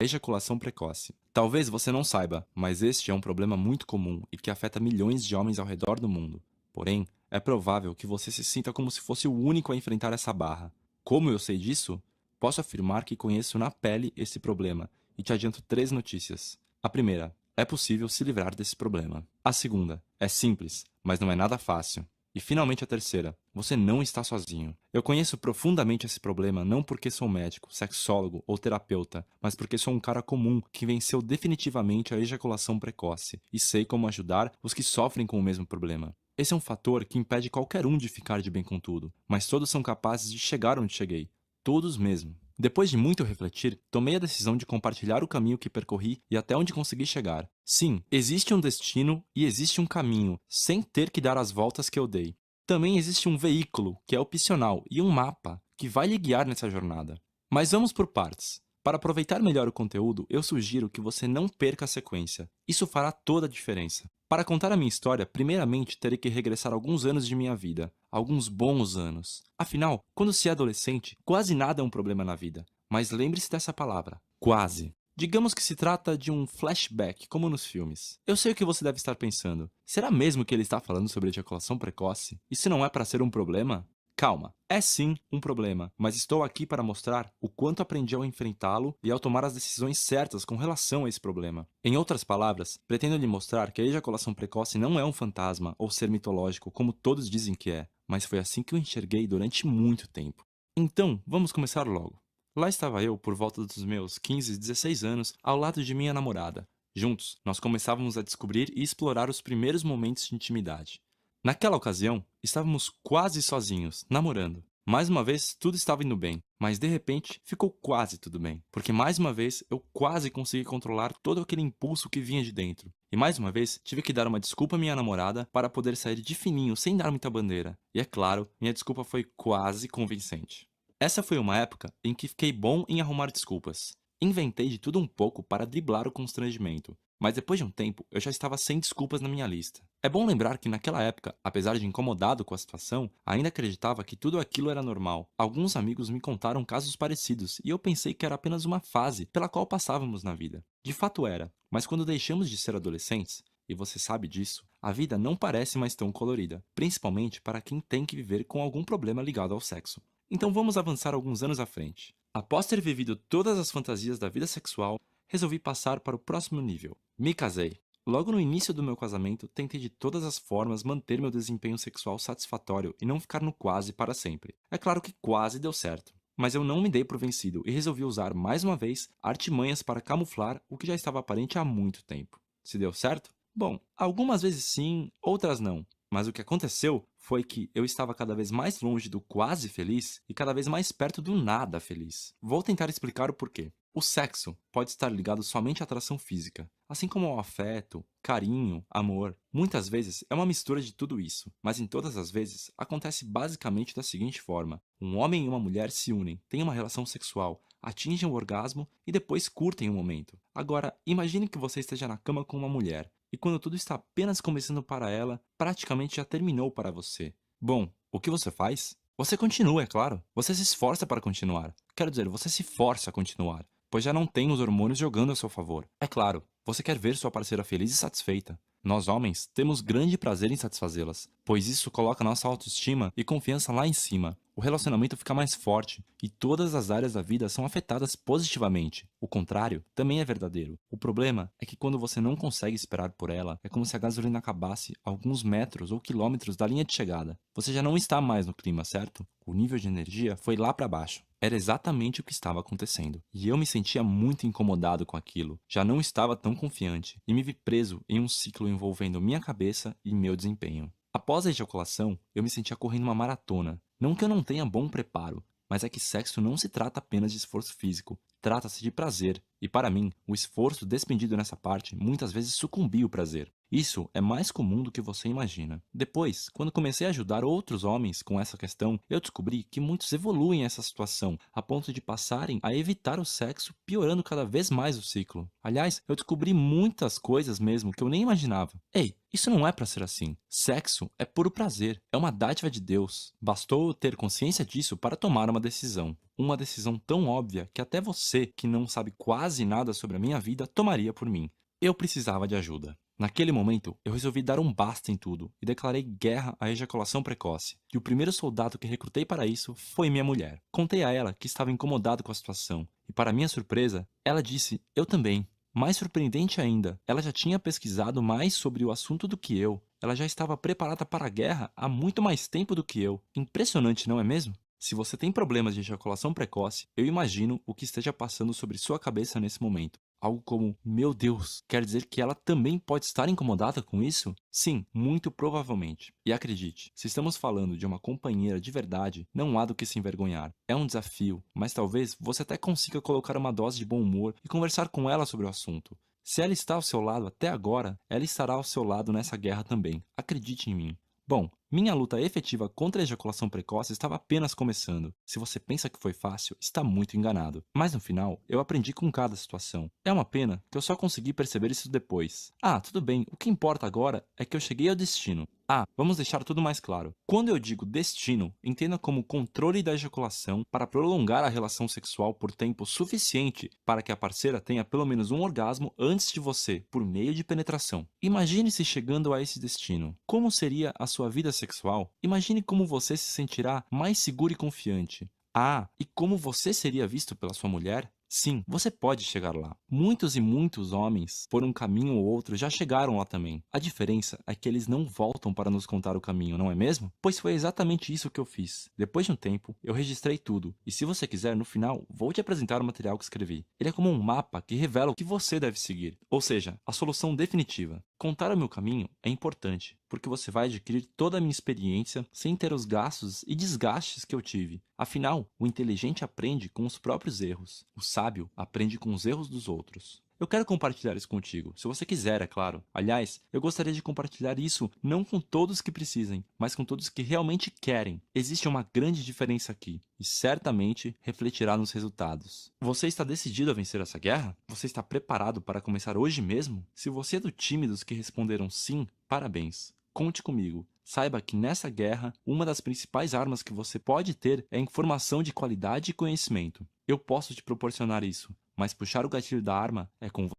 Ejaculação precoce. Talvez você não saiba, mas este é um problema muito comum e que afeta milhões de homens ao redor do mundo. Porém, é provável que você se sinta como se fosse o único a enfrentar essa barra. Como eu sei disso? Posso afirmar que conheço na pele esse problema e te adianto três notícias. A primeira, é possível se livrar desse problema. A segunda, é simples, mas não é nada fácil. E finalmente a terceira, você não está sozinho. Eu conheço profundamente esse problema não porque sou médico, sexólogo ou terapeuta, mas porque sou um cara comum que venceu definitivamente a ejaculação precoce e sei como ajudar os que sofrem com o mesmo problema. Esse é um fator que impede qualquer um de ficar de bem com tudo, mas todos são capazes de chegar onde cheguei. Todos mesmo. Depois de muito refletir, tomei a decisão de compartilhar o caminho que percorri e até onde consegui chegar. Sim, existe um destino e existe um caminho, sem ter que dar as voltas que eu dei. Também existe um veículo, que é opcional, e um mapa, que vai lhe guiar nessa jornada. Mas vamos por partes. Para aproveitar melhor o conteúdo, eu sugiro que você não perca a sequência. Isso fará toda a diferença. Para contar a minha história, primeiramente terei que regressar alguns anos de minha vida. Alguns bons anos. Afinal, quando se é adolescente, quase nada é um problema na vida. Mas lembre-se dessa palavra, quase. Digamos que se trata de um flashback, como nos filmes. Eu sei o que você deve estar pensando. Será mesmo que ele está falando sobre ejaculação precoce? Isso não é para ser um problema? Calma, é sim um problema, mas estou aqui para mostrar o quanto aprendi ao enfrentá-lo e ao tomar as decisões certas com relação a esse problema. Em outras palavras, pretendo lhe mostrar que a ejaculação precoce não é um fantasma ou ser mitológico como todos dizem que é, mas foi assim que eu enxerguei durante muito tempo. Então, vamos começar logo. Lá estava eu, por volta dos meus 15, 16 anos, ao lado de minha namorada. Juntos, nós começávamos a descobrir e explorar os primeiros momentos de intimidade. Naquela ocasião, estávamos quase sozinhos, namorando. Mais uma vez, tudo estava indo bem, mas de repente ficou quase tudo bem, porque mais uma vez eu quase consegui controlar todo aquele impulso que vinha de dentro. E mais uma vez, tive que dar uma desculpa à minha namorada para poder sair de fininho sem dar muita bandeira. E é claro, minha desculpa foi quase convincente. Essa foi uma época em que fiquei bom em arrumar desculpas. Inventei de tudo um pouco para driblar o constrangimento, mas depois de um tempo eu já estava sem desculpas na minha lista. É bom lembrar que naquela época, apesar de incomodado com a situação, ainda acreditava que tudo aquilo era normal. Alguns amigos me contaram casos parecidos e eu pensei que era apenas uma fase pela qual passávamos na vida. De fato era, mas quando deixamos de ser adolescentes, e você sabe disso, a vida não parece mais tão colorida, principalmente para quem tem que viver com algum problema ligado ao sexo. Então vamos avançar alguns anos à frente. Após ter vivido todas as fantasias da vida sexual, resolvi passar para o próximo nível. Me casei. Logo no início do meu casamento, tentei de todas as formas manter meu desempenho sexual satisfatório e não ficar no quase para sempre. É claro que quase deu certo. Mas eu não me dei por vencido e resolvi usar mais uma vez artimanhas para camuflar o que já estava aparente há muito tempo. Se deu certo? Bom, algumas vezes sim, outras não. Mas o que aconteceu foi que eu estava cada vez mais longe do quase feliz e cada vez mais perto do nada feliz. Vou tentar explicar o porquê. O sexo pode estar ligado somente à atração física, assim como ao afeto, carinho, amor. Muitas vezes é uma mistura de tudo isso, mas em todas as vezes acontece basicamente da seguinte forma: um homem e uma mulher se unem, têm uma relação sexual, atingem o orgasmo e depois curtem o momento. Agora, imagine que você esteja na cama com uma mulher e quando tudo está apenas começando para ela, praticamente já terminou para você. Bom, o que você faz? Você continua, é claro. Você se esforça para continuar. Quero dizer, você se força a continuar, pois já não tem os hormônios jogando a seu favor. É claro, você quer ver sua parceira feliz e satisfeita. Nós homens temos grande prazer em satisfazê-las, pois isso coloca nossa autoestima e confiança lá em cima. O relacionamento fica mais forte e todas as áreas da vida são afetadas positivamente. O contrário também é verdadeiro. O problema é que quando você não consegue esperar por ela, é como se a gasolina acabasse a alguns metros ou quilômetros da linha de chegada. Você já não está mais no clima, certo? O nível de energia foi lá para baixo. Era exatamente o que estava acontecendo. E eu me sentia muito incomodado com aquilo. Já não estava tão confiante e me vi preso em um ciclo envolvendo minha cabeça e meu desempenho. Após a ejaculação, eu me sentia correndo uma maratona. Não que eu não tenha bom preparo, mas é que sexo não se trata apenas de esforço físico. Trata-se de prazer. E para mim, o esforço despendido nessa parte muitas vezes sucumbia o prazer. Isso é mais comum do que você imagina. Depois, quando comecei a ajudar outros homens com essa questão, eu descobri que muitos evoluem essa situação a ponto de passarem a evitar o sexo, piorando cada vez mais o ciclo. Aliás, eu descobri muitas coisas mesmo que eu nem imaginava. Ei, isso não é pra ser assim. Sexo é puro prazer, é uma dádiva de Deus. Bastou eu ter consciência disso para tomar uma decisão. Uma decisão tão óbvia que até você, que não sabe quase nada sobre a minha vida, tomaria por mim. Eu precisava de ajuda. Naquele momento, eu resolvi dar um basta em tudo e declarei guerra à ejaculação precoce. E o primeiro soldado que recrutei para isso foi minha mulher. Contei a ela que estava incomodado com a situação e, para minha surpresa, ela disse: "Eu também." Mais surpreendente ainda, ela já tinha pesquisado mais sobre o assunto do que eu. Ela já estava preparada para a guerra há muito mais tempo do que eu. Impressionante, não é mesmo? Se você tem problemas de ejaculação precoce, eu imagino o que esteja passando sobre sua cabeça nesse momento. Algo como, meu Deus, quer dizer que ela também pode estar incomodada com isso? Sim, muito provavelmente. E acredite, se estamos falando de uma companheira de verdade, não há do que se envergonhar. É um desafio, mas talvez você até consiga colocar uma dose de bom humor e conversar com ela sobre o assunto. Se ela está ao seu lado até agora, ela estará ao seu lado nessa guerra também. Acredite em mim. Bom, minha luta efetiva contra a ejaculação precoce estava apenas começando. Se você pensa que foi fácil, está muito enganado. Mas no final, eu aprendi com cada situação. É uma pena que eu só consegui perceber isso depois. Ah, tudo bem, o que importa agora é que eu cheguei ao destino. Ah, vamos deixar tudo mais claro. Quando eu digo destino, entenda como controle da ejaculação para prolongar a relação sexual por tempo suficiente para que a parceira tenha pelo menos um orgasmo antes de você, por meio de penetração. Imagine-se chegando a esse destino. Como seria a sua vida sexual? Imagine como você se sentirá mais seguro e confiante. Ah, e como você seria visto pela sua mulher? Sim, você pode chegar lá. Muitos e muitos homens, por um caminho ou outro, já chegaram lá também. A diferença é que eles não voltam para nos contar o caminho, não é mesmo? Pois foi exatamente isso que eu fiz. Depois de um tempo, eu registrei tudo. E se você quiser, no final, vou te apresentar o material que escrevi. Ele é como um mapa que revela o que você deve seguir. Ou seja, a solução definitiva. Contar o meu caminho é importante, porque você vai adquirir toda a minha experiência sem ter os gastos e desgastes que eu tive. Afinal, o inteligente aprende com os próprios erros. O sábio aprende com os erros dos outros. Eu quero compartilhar isso contigo, se você quiser, é claro. Aliás, eu gostaria de compartilhar isso não com todos que precisem, mas com todos que realmente querem. Existe uma grande diferença aqui, e certamente refletirá nos resultados. Você está decidido a vencer essa guerra? Você está preparado para começar hoje mesmo? Se você é do time dos que responderam sim, parabéns. Conte comigo. Saiba que nessa guerra, uma das principais armas que você pode ter é informação de qualidade e conhecimento. Eu posso te proporcionar isso, mas puxar o gatilho da arma é com você.